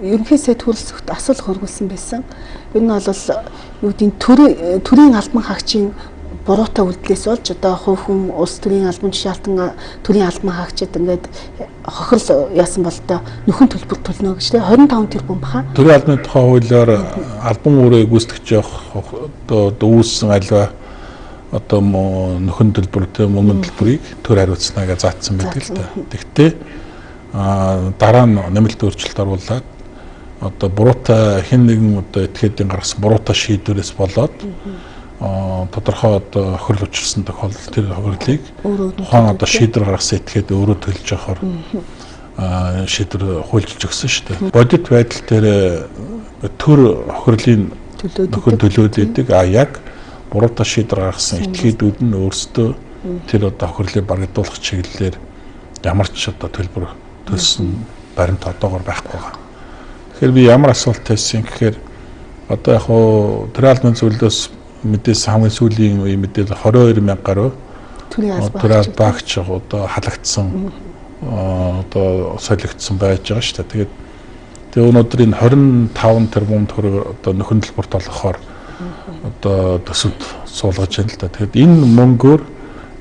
ерөнхий сайд хөрөлцөгт асуулт хөргүүлсэн байсан. Энэ нь бол юу гэдэг төрийн албан хаагчийн буруутай үйлдэлээс болж одоо хувь хүн улс төрийн албан жишаалтан төрийн албан хаагчид ингээд хохирол яасан бол одоо нөхөн төлбөр төлнө гэж лээ 25 тэрбум баха. Төрийн албаны тухай хуулиар албан үүрэг гүйцэтгэж явах одоо дүүсэн альва одоо нөхөн төлбөртэй мөнгөнд төлбөрийг төр хариуцнаа гэж заасан байдаг л да. Тэгвэл дараа нь нэмэлт өөрчлөлт оруулаад одоо буруутай хэн нэгэн одоо этгээдийн гаргасан буруутай шийдвэрээс болоод тодорхой одоо хөрөл учирсан тохиолдолд тэр хөрөлийг ухаан одоо шийдвэр гаргасан этгээд өөрөө төлж явахаар шийдвэр хуульчилж өгсөн шүү дээ. Бодит байдал дээр төр хөрлийн нөхөн төлөөд идэг яг буруутай шийдвэр гаргасан этгээдүүд нь өөрсдөө тэр одоо хөрлийн барагдуулах чиглэлээр ямар ч одоо төлбөр төлсөн баримт одоогоор байхгүй байгаа. Тэгэхээр би ямар асуулт тавьсан гэхээр одоо яг хоо төрийн албаны зөвлөлөөс мэдээс хамгийн сүүлийн үе мэдээлэл 22,000 гаруй төрийн албаагч одоо халагдсан одоо солигдсон байж байгаа шүү дээ. Тэгээд өнөөдөр энэ 25 тэрбум төгрөг одоо нөхөн төлбөрт олгохоор одоо төсөвд суулгаж байна л да. Тэгэхээр энэ мөнгөөр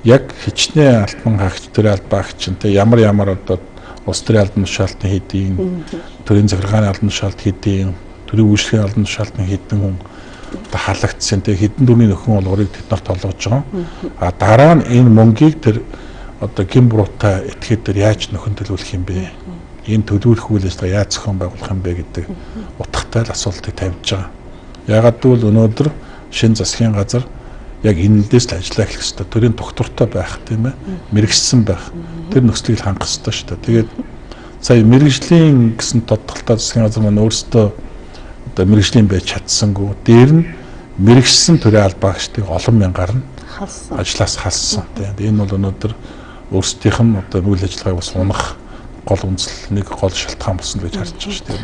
яг хичнээн албан хаагч төрийн албаагч нь ямар одоо улс төрийн албан тушаалтын хэдийн төрийн захиргааны албан тушаалт хэдийн төрийн үйлчлэгийн албан тушаалтын хэдэн хүн одоо халагдсан хэдэн дөрвийн нөхөн олгорыг тэд нарт олгож байгаа. А дараа нь энэ мөнгийг тэр одоо гин буруутай этгээд дээр яаж нөхөн төлөвлөх юм бэ? Энэ төлөвлөх үйл ажиллагаа яаж зохион байгуулах юм бэ гэдэг утгатай л асуултыг тавьж байгаа. Ягаад гэвэл өнөөдөр шинэ засгийн газар яг энэндээс л ажиллах хэлэх ёстой. Төрийн доктортой байх тийм ээ. Мэргэжсэн байх. Тэр нөхцөлийг хангах ёстой шүү дээ. Тэгээд сая мэргэжлийн гэсэн тодтолтой засгийн газар маань өөрсдөө одоо мэргэжлийн байж чадсангүй. Дээр нь мэргэжсэн төрийн албаагчдыг олон мянгаар нь ажлаас халсан. Тэгээд энэ бол өнөөдөр өөрсдийнх нь одоо үйл ажиллагааг бас унах гол үндэслэл нэг гол шалтгаан болсон гэж харж байгаа шүү дээ.